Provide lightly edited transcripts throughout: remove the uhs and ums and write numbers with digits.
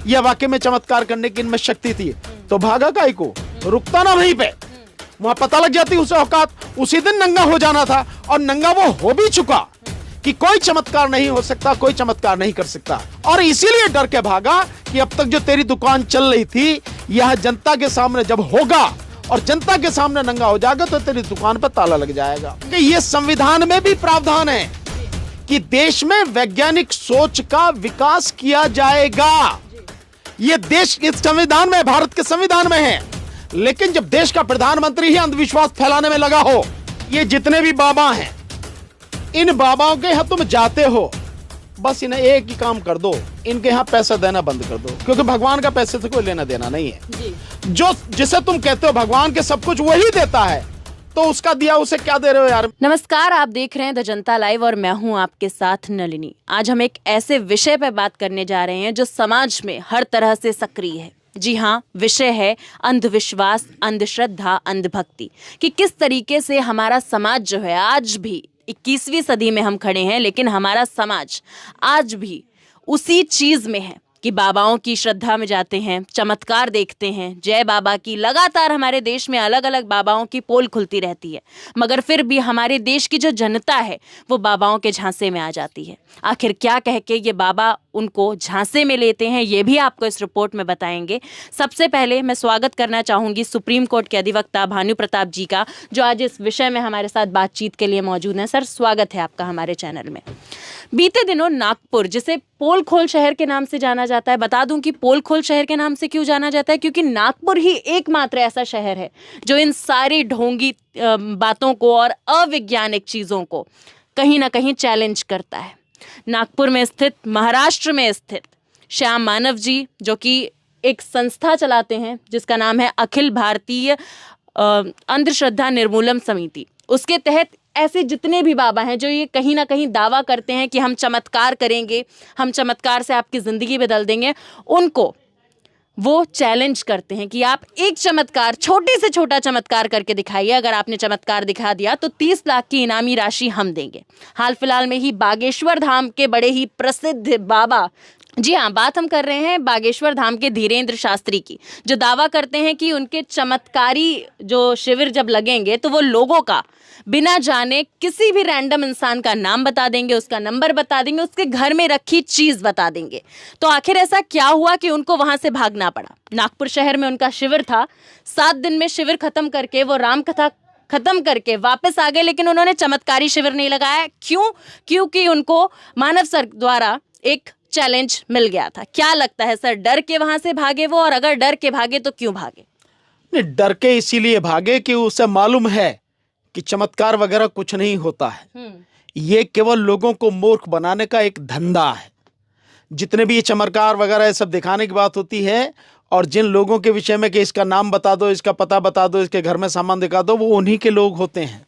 या वाकई में चमत्कार करने की इनमें शक्ति थी, तो भागा काहे को, रुकता ना वहीं पे, वहां पता लग जाती उसे औकात, उसी दिन नंगा हो जाना था। और नंगा वो हो भी चुका कि कोई चमत्कार नहीं हो सकता, कोई चमत्कार नहीं कर सकता। और इसीलिए डर के भागा कि अब तक जो तेरी दुकान चल रही थी, यह जनता के सामने जब होगा और जनता के सामने नंगा हो जाएगा तो तेरी दुकान पर ताला लग जाएगा। कि ये संविधान में भी प्रावधान है कि देश में वैज्ञानिक सोच का विकास किया जाएगा। ये देश इस संविधान में, भारत के संविधान में है। लेकिन जब देश का प्रधानमंत्री ही अंधविश्वास फैलाने में लगा हो, ये जितने भी बाबा हैं, इन बाबाओं के यहां तुम जाते हो, बस इन्हें एक ही काम कर दो, इनके यहां पैसा देना बंद कर दो, क्योंकि भगवान का पैसे से कोई लेना देना नहीं है जी। जो जिसे तुम कहते हो भगवान के सब कुछ वही देता है, तो उसका दिया उसे क्या दे रहे हो यार। नमस्कार, आप देख रहे हैं द जनता लाइव और मैं हूं आपके साथ नलिनी। आज हम एक ऐसे विषय पर बात करने जा रहे हैं जो समाज में हर तरह से सक्रिय है। जी हाँ, विषय है अंधविश्वास, अंधश्रद्धा, अंधभक्ति। कि किस तरीके से हमारा समाज जो है, आज भी 21वीं सदी में हम खड़े हैं, लेकिन हमारा समाज आज भी उसी चीज में है कि बाबाओं की श्रद्धा में जाते हैं, चमत्कार देखते हैं, जय बाबा की लगातार हमारे देश में अलग अलग बाबाओं की पोल खुलती रहती है, मगर फिर भी हमारे देश की जो जनता है वो बाबाओं के झांसे में आ जाती है। आखिर क्या कह के ये बाबा उनको झांसे में लेते हैं, ये भी आपको इस रिपोर्ट में बताएंगे। सबसे पहले मैं स्वागत करना चाहूँगी सुप्रीम कोर्ट के अधिवक्ता भानु प्रताप जी का, जो आज इस विषय में हमारे साथ बातचीत के लिए मौजूद हैं। सर, स्वागत है आपका हमारे चैनल में। बीते दिनों नागपुर, जिसे पोल खोल शहर के नाम से जाना जाता है, बता दूं कि पोल खोल शहर के नाम से क्यों जाना जाता है, क्योंकि नागपुर ही एकमात्र ऐसा शहर है जो इन सारी ढोंगी बातों को और अवैज्ञानिक चीज़ों को कहीं ना कहीं चैलेंज करता है। नागपुर में स्थित, महाराष्ट्र में स्थित श्याम मानव जी, जो कि एक संस्था चलाते हैं जिसका नाम है अखिल भारतीय अंधश्रद्धा निर्मूलन समिति, उसके तहत ऐसे जितने भी बाबा हैं जो ये कहीं ना कहीं दावा करते हैं कि हम चमत्कार करेंगे, हम चमत्कार से आपकी ज़िंदगी बदल देंगे, उनको वो चैलेंज करते हैं कि आप एक चमत्कार, छोटे से छोटा चमत्कार करके दिखाइए। अगर आपने चमत्कार दिखा दिया तो 30 लाख की इनामी राशि हम देंगे। हाल फिलहाल में ही बागेश्वर धाम के बड़े ही प्रसिद्ध बाबा, जी हाँ, बात हम कर रहे हैं बागेश्वर धाम के धीरेन्द्र शास्त्री की, जो दावा करते हैं कि उनके चमत्कारी जो शिविर जब लगेंगे तो वो लोगों का बिना जाने किसी भी रैंडम इंसान का नाम बता देंगे, उसका नंबर बता देंगे, उसके घर में रखी चीज बता देंगे। तो आखिर ऐसा क्या हुआ कि उनको वहां से भागना पड़ा? नागपुर शहर में उनका शिविर था, 7 दिन में शिविर खत्म करके वो राम कथा खत्म करके वापस आ गए, लेकिन उन्होंने चमत्कारी शिविर नहीं लगाया। क्यों? क्योंकि उनको मानव सर द्वारा एक चैलेंज मिल गया था। क्या लगता है सर, डर के वहां से भागे वो? और अगर डर के भागे तो क्यों भागे? नहीं, डर के इसीलिए भागे कि उसे मालूम है कि चमत्कार वगैरह कुछ नहीं होता है। ये केवल लोगों को मूर्ख बनाने का एक धंधा है। जितने भी ये चमत्कार वगैरह सब दिखाने की बात होती है, और जिन लोगों के विषय में कि इसका नाम बता दो, इसका पता बता दो, इसके घर में सामान दिखा दो, वो उन्हीं के लोग होते हैं।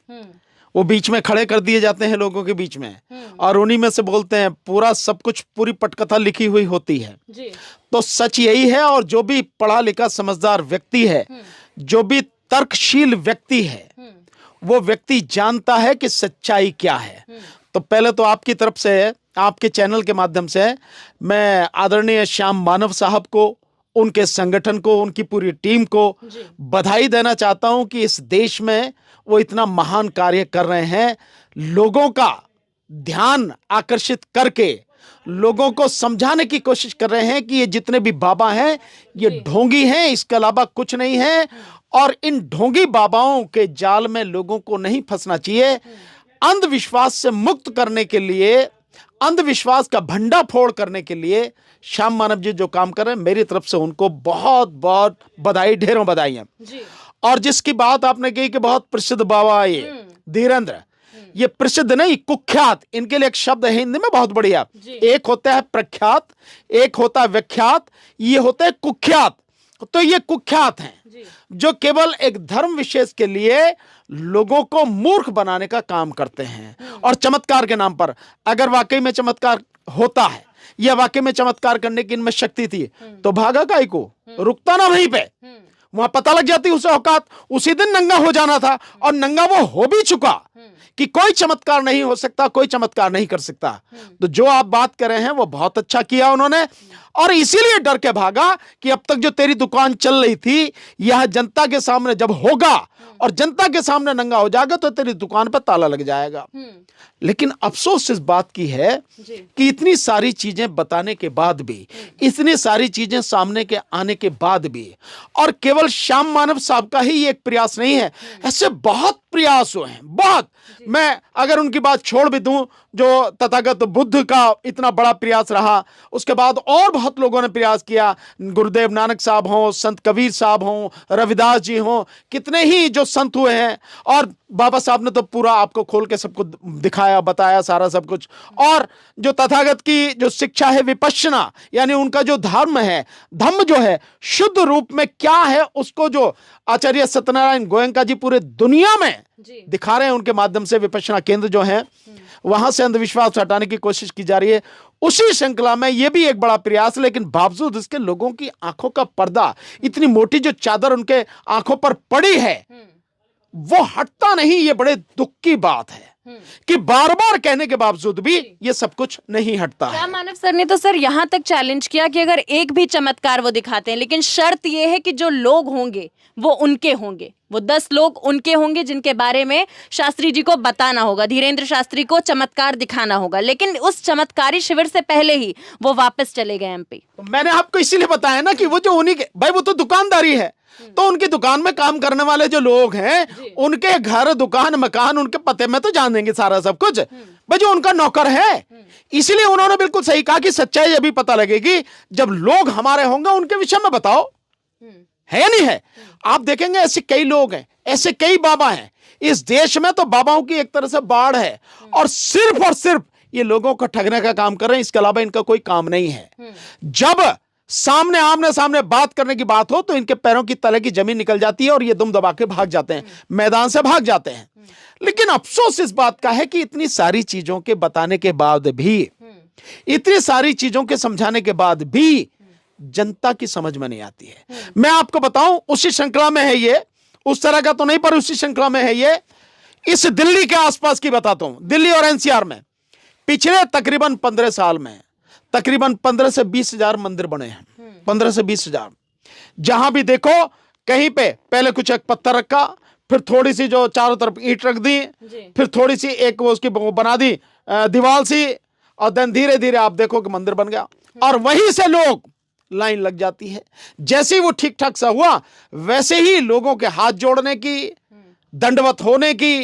वो बीच में खड़े कर दिए जाते हैं लोगों के बीच में, और उन्हीं में से बोलते हैं। पूरा सब कुछ, पूरी पटकथा लिखी हुई होती है जी। तो सच यही है। और जो भी पढ़ा लिखा समझदार व्यक्ति है, जो भी तर्कशील व्यक्ति है, वो व्यक्ति जानता है कि सच्चाई क्या है। तो पहले तो आपकी तरफ से, आपके चैनल के माध्यम से मैं आदरणीय श्याम मानव साहब को, उनके संगठन को, उनकी पूरी टीम को बधाई देना चाहता हूं कि इस देश में वो इतना महान कार्य कर रहे हैं। लोगों का ध्यान आकर्षित करके लोगों को समझाने की कोशिश कर रहे हैं कि ये जितने भी बाबा हैं ये ढोंगी हैं, इसके अलावा कुछ नहीं है। और इन ढोंगी बाबाओं के जाल में लोगों को नहीं फंसना चाहिए। अंधविश्वास से मुक्त करने के लिए, अंधविश्वास का भंडाफोड़ करने के लिए श्याम मानव जी जो काम कर रहे हैं, मेरी तरफ से उनको बहुत बहुत बधाई, ढेरों बधाई। और जिसकी बात आपने की कि बहुत प्रसिद्ध बाबा ये धीरेन्द्र, ये प्रसिद्ध नहीं, कुख्यात, इनके लिए एक शब्द है हिंदी में बहुत बढ़िया। एक होता है प्रख्यात, एक होता है विख्यात, ये होता है कुख्यात। तो ये कुख्यात हैं जो केवल एक धर्म विशेष के लिए लोगों को मूर्ख बनाने का काम करते हैं। और चमत्कार के नाम पर, अगर वाकई में चमत्कार होता है या वाकई में चमत्कार करने की इनमें शक्ति थी, तो भागा काहे को, रुकता ना वहीं पे, वहां पता लग जाती उसे औकात, उसी दिन नंगा हो जाना था। और नंगा वो हो भी चुका कि कोई चमत्कार नहीं हो सकता, कोई चमत्कार नहीं कर सकता। तो जो आप बात कर रहे हैं वो बहुत अच्छा किया उन्होंने। और इसीलिए डर के भागा कि अब तक जो तेरी दुकान चल रही थी, यह जनता के सामने जब होगा और जनता के सामने नंगा हो जाएगा तो तेरी दुकान पर ताला लग जाएगा। लेकिन अफसोस इस बात की है कि इतनी सारी चीजें बताने के बाद भी, इतनी सारी चीजें सामने के आने के बाद भी, और केवल श्याम मानव साहब का ही एक प्रयास नहीं है, ऐसे बहुत प्रयास हुए हैं, बहुत। मैं अगर उनकी बात छोड़ भी दूं, जो तथागत बुद्ध का इतना बड़ा प्रयास रहा, उसके बाद और बहुत लोगों ने प्रयास किया, गुरुदेव नानक साहब हों, संत कबीर साहब हों, रविदास जी हों, कितने ही जो संत हुए हैं, और बाबा साहब ने तो पूरा आपको खोल के सबको दिखाया, बताया सारा सब कुछ। और जो तथागत की जो शिक्षा है विपश्यना, यानी उनका जो धर्म है, धम्म जो है शुद्ध रूप में क्या है, उसको जो आचार्य सत्यनारायण गोयंका जी पूरे दुनिया में दिखा रहे हैं, उनके माध्यम से विपश्यना केंद्र जो है वहां से अंधविश्वास हटाने की कोशिश की जा रही है। उसी श्रृंखला में यह भी एक बड़ा प्रयास, लेकिन बावजूद इसके लोगों की आंखों का पर्दा, इतनी मोटी जो चादर उनके आंखों पर पड़ी है, वो हटता नहीं। ये बड़े दुख की बात है कि बार बार कहने के बावजूद भी ये सब कुछ नहीं हटता है। श्याम मानव सर ने तो सर यहाँ तक चैलेंज किया कि अगर एक भी चमत्कार वो दिखाते हैं, लेकिन शर्त ये है कि जो लोग होंगे वो उनके होंगे, वो 10 लोग उनके होंगे जिनके बारे में शास्त्री जी को बताना होगा, धीरेन्द्र शास्त्री को चमत्कार दिखाना होगा। लेकिन उस चमत्कारी शिविर से पहले ही वो वापस चले गए एमपी। तो मैंने आपको इसीलिए बताया ना कि वो जो उन्हीं के, भाई वो तो दुकानदारी है, तो उनकी दुकान में काम करने वाले जो लोग हैं, उनके घर, दुकान, मकान, उनके पते में तो जान देंगे सारा सब कुछ, भाई जो उनका नौकर है। इसीलिए उन्होंने बिल्कुल सही कहा कि सच्चाई अभी पता लगेगी जब लोग हमारे होंगे, उनके विषय में बताओ, है या नहीं है। आप देखेंगे ऐसे कई लोग हैं, ऐसे कई बाबा हैं इस देश में, तो बाबाओं की एक तरह से बाढ़ है, और सिर्फ ये लोगों को ठगने का काम कर रहे हैं, इसके अलावा इनका कोई काम नहीं है। जब सामने आमने सामने बात करने की बात हो तो इनके पैरों की तले की जमीन निकल जाती है और ये दुम दबा के भाग जाते हैं, मैदान से भाग जाते हैं। लेकिन अफसोस इस बात का है कि इतनी सारी चीजों के बताने के बाद भी, इतनी सारी चीजों के समझाने के बाद भी जनता की समझ में नहीं आती है। मैं आपको बताऊं, उसी श्रृंखला में है ये, उस तरह का तो नहीं, पर उसी श्रृंखला में है ये। इस दिल्ली के आसपास की बताता हूं, दिल्ली और एनसीआर में पिछले तकरीबन 15 साल में तकरीबन 15 से 20 हजार मंदिर बने हैं, 15 से 20 हजार। जहां भी देखो कहीं पे पहले कुछ एक पत्थर रखा, फिर थोड़ी सी जो चारों तरफ ईंट रख दी, फिर थोड़ी सी एक वो उसकी बना दी दीवार सी, और देन धीरे धीरे आप देखो कि मंदिर बन गया। और वहीं से लोग लाइन लग जाती है। जैसे ही वो ठीक ठाक सा हुआ, वैसे ही लोगों के हाथ जोड़ने की, दंडवत होने की,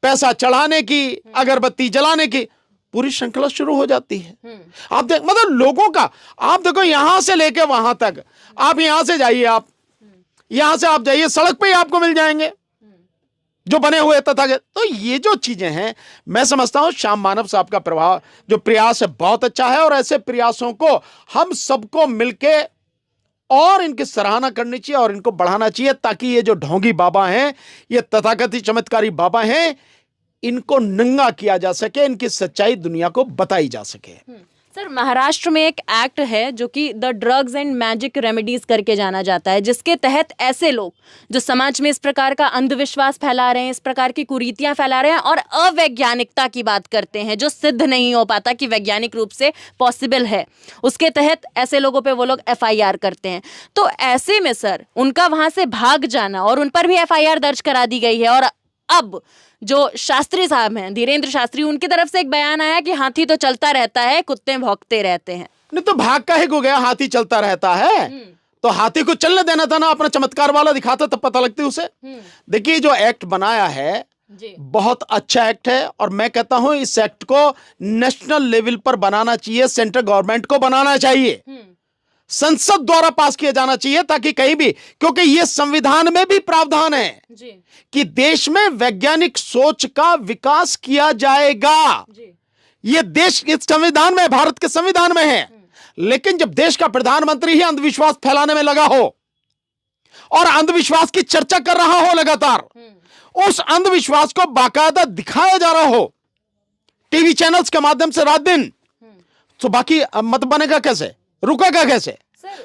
पैसा चढ़ाने की, अगरबत्ती जलाने की पूरी श्रृंखला शुरू हो जाती है। आप देख, मतलब लोगों का, आप देखो यहां से लेके वहां तक, आप यहां से जाइए, आप यहां से आप जाइए, सड़क पे ही आपको मिल जाएंगे जो बने हुए तथागत। तो ये जो चीजें हैं, मैं समझता हूं श्याम मानव साहब का प्रभाव, जो प्रयास है, बहुत अच्छा है, और ऐसे प्रयासों को हम सबको मिलके और इनकी सराहना करनी चाहिए और इनको बढ़ाना चाहिए, ताकि ये जो ढोंगी बाबा हैं, ये तथाकथित चमत्कारी बाबा हैं, इनको नंगा किया जा सके, इनकी सच्चाई दुनिया को बताई जा सके। सर, महाराष्ट्र में एक एक्ट है जो कि the drugs and magic remedies करके जाना जाता है, जिसके तहत ऐसे लोग जो समाज में इस प्रकार का अंधविश्वास फैला रहे हैं, इस प्रकार की कुरीतियां फैला रहे हैं और अवैज्ञानिकता की बात करते हैं, जो सिद्ध नहीं हो पाता कि वैज्ञानिक रूप से पॉसिबल है, उसके तहत ऐसे लोगों पे वो लोग FIR करते हैं। तो ऐसे में सर, उनका वहां से भाग जाना, और उन पर भी FIR दर्ज करा दी गई है, और अब जो शास्त्री साहब हैं, धीरेन्द्र शास्त्री, उनकी तरफ से एक बयान आया कि हाथी तो चलता रहता है, कुत्ते भौंकते रहते हैं। नहीं तो भाग का ही हो गया, हाथी चलता रहता है, तो हाथी को चलने देना था ना, अपना चमत्कार वाला दिखाता तब पता लगती उसे। देखिए, जो एक्ट बनाया है बहुत अच्छा एक्ट है, और मैं कहता हूं इस एक्ट को नेशनल लेवल पर बनाना चाहिए, सेंट्रल गवर्नमेंट को बनाना चाहिए, संसद द्वारा पास किया जाना चाहिए, ताकि कहीं भी, क्योंकि यह संविधान में भी प्रावधान है कि देश में वैज्ञानिक सोच का विकास किया जाएगा। यह देश इस संविधान में, भारत के संविधान में है। लेकिन जब देश का प्रधानमंत्री ही अंधविश्वास फैलाने में लगा हो और अंधविश्वास की चर्चा कर रहा हो लगातार, उस अंधविश्वास को बाकायदा दिखाया जा रहा हो टीवी चैनल्स के माध्यम से रात दिन, तो बाकी मत बनेगा कैसे, रुकेगा कैसे?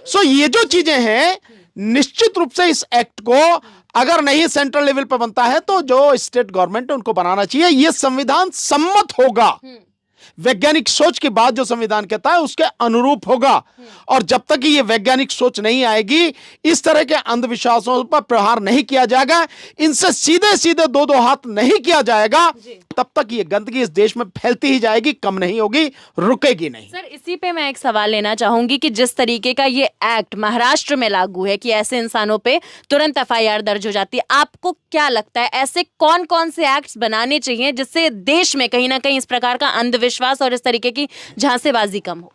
सो ये जो चीजें हैं, निश्चित रूप से इस एक्ट को अगर नहीं सेंट्रल लेवल पर बनता है तो जो स्टेट गवर्नमेंट है उनको बनाना चाहिए। यह संविधान सम्मत होगा, वैज्ञानिक सोच की बात जो संविधान कहता है उसके अनुरूप होगा। और जब तक ये वैज्ञानिक सोच नहीं आएगी, इस तरह के अंधविश्वासों पर प्रहार नहीं किया जाएगा, इनसे सीधे सीधे दो दो हाथ नहीं किया जाएगा, तब तक ये गंदगी इस देश में फैलती ही जाएगी, कम नहीं होगी, रुकेगी नहीं। सर, इसी पे मैं एक सवाल लेना चाहूंगी कि जिस तरीके का ये एक्ट महाराष्ट्र में लागू है कि ऐसे इंसानों पे तुरंत एफआईआर दर्ज हो जाती है, आपको क्या लगता है ऐसे कौन कौन से एक्ट्स बनाने चाहिए जिससे देश में कहीं ना कहीं इस प्रकार का अंधविश्वास और इस तरीके की झांसेबाजी कम हो?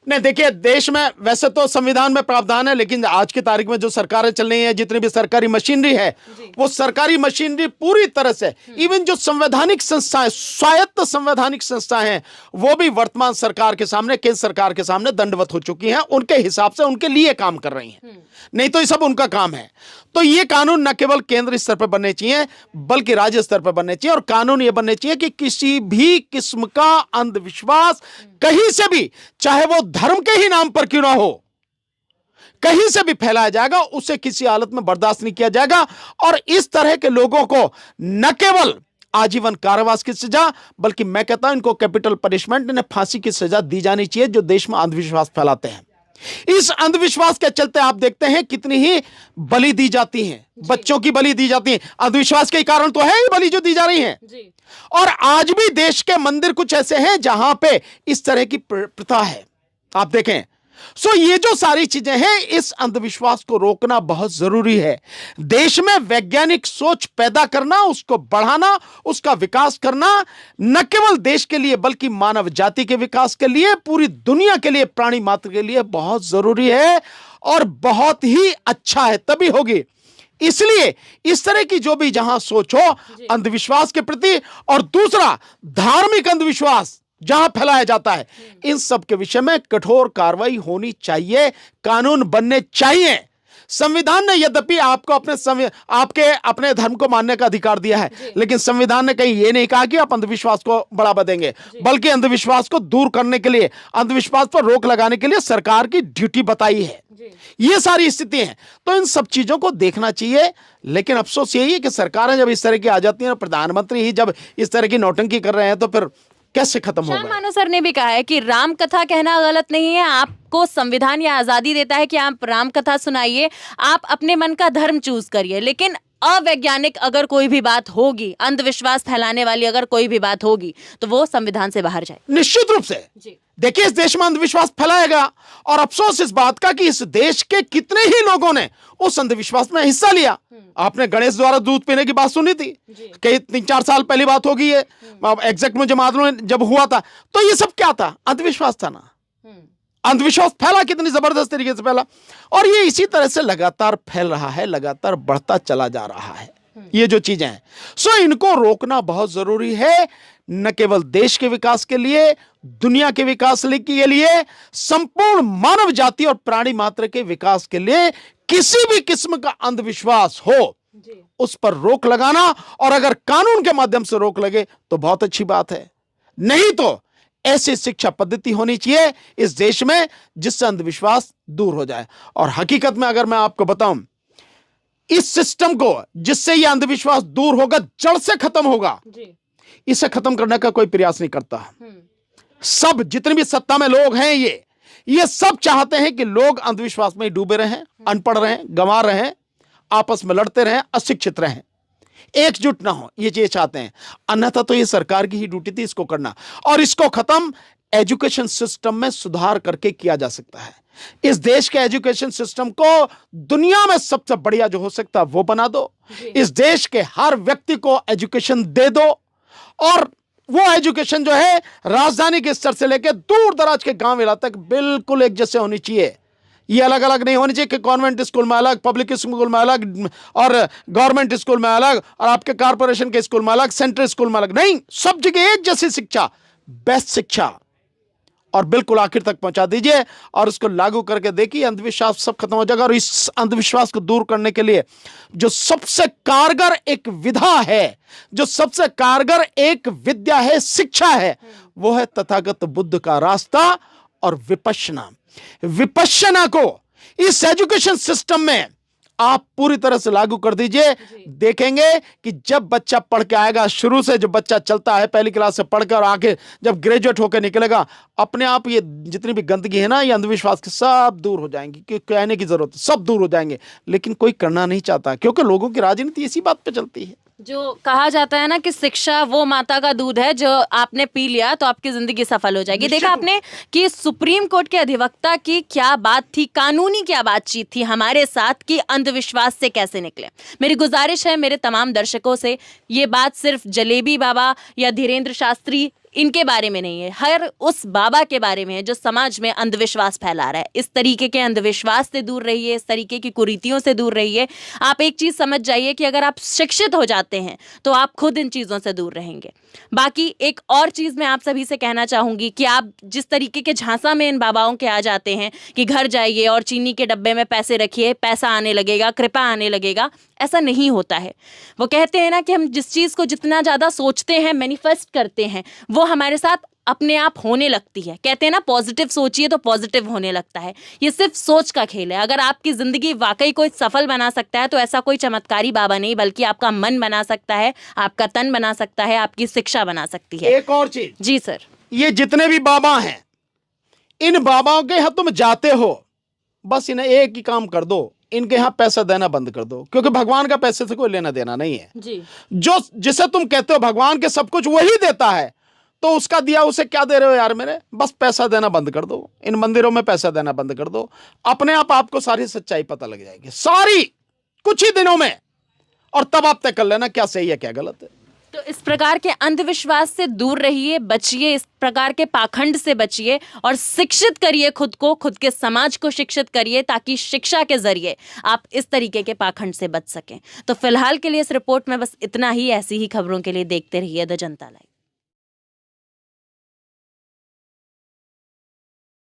नहीं, देखिए, देश में वैसे तो संविधान में प्रावधान है, लेकिन आज की तारीख में जो सरकारें चल रही हैं, जितनी भी सरकारी मशीनरी है, वो सरकारी मशीनरी पूरी तरह से, इवन जो संवैधानिक संस्थाएं, स्वायत्त संवैधानिक संस्थाएं हैं, वो भी वर्तमान सरकार के सामने, केंद्र सरकार के सामने दंडवत हो चुकी हैं, उनके हिसाब से उनके लिए काम कर रही हैं। नहीं तो ये सब उनका काम है। तो ये कानून न केवल केंद्र स्तर पर बनने चाहिए, बल्कि राज्य स्तर पर बनने चाहिए। और कानून ये बनने चाहिए कि किसी भी किस्म का अंधविश्वास कहीं से भी, चाहे वो धर्म के ही नाम पर क्यों ना हो, कहीं से भी फैलाया जाएगा, उसे किसी हालत में बर्दाश्त नहीं किया जाएगा। और इस तरह के लोगों को न केवल आजीवन कारावास की सजा, बल्कि मैं कहता हूं इनको कैपिटल पनिशमेंट, इन्हें फांसी की सजा दी जानी चाहिए, जो देश में अंधविश्वास फैलाते हैं। इस अंधविश्वास के चलते आप देखते हैं कितनी ही बलि दी जाती हैं, बच्चों की बलि दी जाती है, अंधविश्वास के कारण तो है ही बलि जो दी जा रही है। और आज भी देश के मंदिर कुछ ऐसे हैं जहां पे इस तरह की प्रथा है, आप देखें। सो ये जो सारी चीजें हैं, इस अंधविश्वास को रोकना बहुत जरूरी है। देश में वैज्ञानिक सोच पैदा करना, उसको बढ़ाना, उसका विकास करना, न केवल देश के लिए बल्कि मानव जाति के विकास के लिए, पूरी दुनिया के लिए, प्राणी मात्र के लिए बहुत जरूरी है और बहुत ही अच्छा है, तभी होगी। इसलिए इस तरह की जो भी जहां सोच हो अंधविश्वास के प्रति, और दूसरा धार्मिक अंधविश्वास जहां फैलाया जाता है, इन सब के विषय में कठोर कार्रवाई होनी चाहिए, कानून बनने चाहिए। संविधान ने यद्यपि आपको आपके अपने धर्म को मानने का अधिकार दिया है, लेकिन संविधान ने कहीं यह नहीं कहा कि आप अंधविश्वास को बढ़ावा देंगे, बल्कि अंधविश्वास को दूर करने के लिए, अंधविश्वास पर रोक लगाने के लिए सरकार की ड्यूटी बताई है। ये सारी स्थिति है, तो इन सब चीजों को देखना चाहिए। लेकिन अफसोस यही है कि सरकारें जब इस तरह की आ जाती हैं, प्रधानमंत्री ही जब इस तरह की नौटंकी कर रहे हैं, तो फिर कैसे खत्म होगा? मानो सर ने भी कहा है कि राम कथा कहना गलत नहीं है, आपको संविधान यह आजादी देता है कि आप राम कथा सुनाइए, आप अपने मन का धर्म चूज करिए, लेकिन अवैज्ञानिक अगर कोई भी बात होगी, अंधविश्वास फैलाने वाली अगर कोई भी बात होगी, तो वो संविधान से बाहर जाए। निश्चित रूप से। देखिए, इस देश में अंधविश्वास फैलाएगा, और अफसोस इस बात का कि इस देश के कितने ही लोगों ने उस अंधविश्वास में हिस्सा लिया। आपने गणेश द्वारा दूध पीने की बात सुनी थी, कई 3-4 साल पहली बात होगी ये, एग्जैक्ट मुझे मालूम जब हुआ था, तो ये सब क्या था? अंधविश्वास था ना। अंधविश्वास फैला, कितनी जबरदस्त तरीके से फैला, और ये इसी तरह से लगातार फैल रहा है, लगातार बढ़ता चला जा रहा है ये जो चीजें हैं। सो इनको रोकना बहुत जरूरी है, न केवल देश के विकास के लिए, दुनिया के विकास के लिए, संपूर्ण मानव जाति और प्राणी मात्र के विकास के लिए। किसी भी किस्म का अंधविश्वास हो, उस पर रोक लगाना, और अगर कानून के माध्यम से रोक लगे तो बहुत अच्छी बात है। नहीं तो ऐसी शिक्षा पद्धति होनी चाहिए इस देश में जिससे अंधविश्वास दूर हो जाए। और हकीकत में अगर मैं आपको बताऊं, इस सिस्टम को जिससे यह अंधविश्वास दूर होगा, जड़ से खत्म होगा, इसे खत्म करने का कोई प्रयास नहीं करता। सब जितने भी सत्ता में लोग हैं, ये सब चाहते हैं कि लोग अंधविश्वास में डूबे रहें, अनपढ़ रहें, गंवा रहें, आपस में लड़ते रहें, अशिक्षित रहें, एकजुट ना हो, ये चाहते हैं। अन्यथा तो ये सरकार की ही ड्यूटी थी इसको करना, और इसको खत्म एजुकेशन सिस्टम में सुधार करके किया जा सकता है। इस देश के एजुकेशन सिस्टम को दुनिया में सबसे बढ़िया जो हो सकता है वो बना दो। इस देश के हर व्यक्ति को एजुकेशन दे दो, और वो एजुकेशन जो है राजधानी के स्तर से लेकर दूर दराज के गांव इलाके तक बिल्कुल एक जैसे होनी चाहिए। ये अलग अलग नहीं होनी चाहिए कि कॉन्वेंट स्कूल में अलग, पब्लिक स्कूल में अलग, और गवर्नमेंट स्कूल में अलग, और आपके कारपोरेशन के स्कूल में अलग, सेंट्रल स्कूल में अलग। नहीं, सब जगह एक जैसी शिक्षा, बेस्ट शिक्षा, और बिल्कुल आखिर तक पहुंचा दीजिए, और उसको लागू करके देखिए, अंधविश्वास सब खत्म हो जाएगा। और इस अंधविश्वास को दूर करने के लिए जो सबसे कारगर एक विधा है, जो सबसे कारगर एक विद्या है, शिक्षा है, वो है तथागत बुद्ध का रास्ता और विपश्यना। विपश्यना को इस एजुकेशन सिस्टम में आप पूरी तरह से लागू कर दीजिए, देखेंगे कि जब बच्चा पढ़ के आएगा, शुरू से जो बच्चा चलता है पहली क्लास से पढ़कर और आगे जब ग्रेजुएट होकर निकलेगा, अपने आप ये जितनी भी गंदगी है ना, ये अंधविश्वास की सब दूर हो जाएंगी। कि कहने की जरूरत, सब दूर हो जाएंगे, लेकिन कोई करना नहीं चाहता, क्योंकि लोगों की राजनीति इसी बात पे चलती है। जो कहा जाता है ना कि शिक्षा वो माता का दूध है, जो आपने पी लिया तो आपकी जिंदगी सफल हो जाएगी। देखा आपने कि सुप्रीम कोर्ट के अधिवक्ता की क्या बात थी, कानूनी क्या बातचीत थी हमारे साथ कि अंधविश्वास से कैसे निकले। मेरी गुजारिश है मेरे तमाम दर्शकों से, ये बात सिर्फ जलेबी बाबा या धीरेन्द्र शास्त्री इनके बारे में नहीं है, हर उस बाबा के बारे में है जो समाज में अंधविश्वास फैला रहा है। इस तरीके के अंधविश्वास से दूर रहिए, इस तरीके की कुरीतियों से दूर रहिए। आप एक चीज़ समझ जाइए कि अगर आप शिक्षित हो जाते हैं तो आप खुद इन चीज़ों से दूर रहेंगे। बाकी एक और चीज़ मैं आप सभी से कहना चाहूँगी कि आप जिस तरीके के झांसा में इन बाबाओं के आ जाते हैं कि घर जाइए और चीनी के डब्बे में पैसे रखिए, पैसा आने लगेगा, कृपा आने लगेगा, ऐसा नहीं होता है। वो कहते हैं ना कि हम जिस चीज़ को जितना ज़्यादा सोचते हैं, मैनिफेस्ट करते हैं, वो हमारे साथ अपने आप होने लगती है। कहते हैं ना पॉजिटिव सोचिए तो पॉजिटिव होने लगता है। ये सिर्फ सोच का खेल है। अगर आपकी ज़िंदगी वाकई कोई सफल बना सकता है तो ऐसा कोई चमत्कारी बाबा नहीं, बल्कि आपका मन बना सकता है, आपका तन बना सकता है, आपकी शिक्षा बना सकती है। एक और चीज, जी सर, ये जितने भी बाबा हैं, इन बाबाओं के यहाँ तुम जाते हो, बस इन्हें एक ही काम कर दो, इनके यहाँ पैसा देना बंद कर दो, क्योंकि भगवान का पैसे से कोई लेना देना नहीं है जी। जो जिसे तुम कहते हो भगवान के सब कुछ वही देता है, तो उसका दिया उसे क्या दे रहे हो यार मेरे। बस पैसा देना बंद कर दो, इन मंदिरों में पैसा देना बंद कर दो, अपने आप आपको सारी सच्चाई पता लग जाएगी, सारी, कुछ ही दिनों में, और तब आप तय कर लेना क्या सही है क्या गलत है। तो इस प्रकार के अंधविश्वास से दूर रहिए, बचिए, इस प्रकार के पाखंड से बचिए और शिक्षित करिए खुद को, खुद के समाज को शिक्षित करिए, ताकि शिक्षा के जरिए आप इस तरीके के पाखंड से बच सकें। तो फिलहाल के लिए इस रिपोर्ट में बस इतना ही। ऐसी ही खबरों के लिए देखते रहिए द जनता लाइव।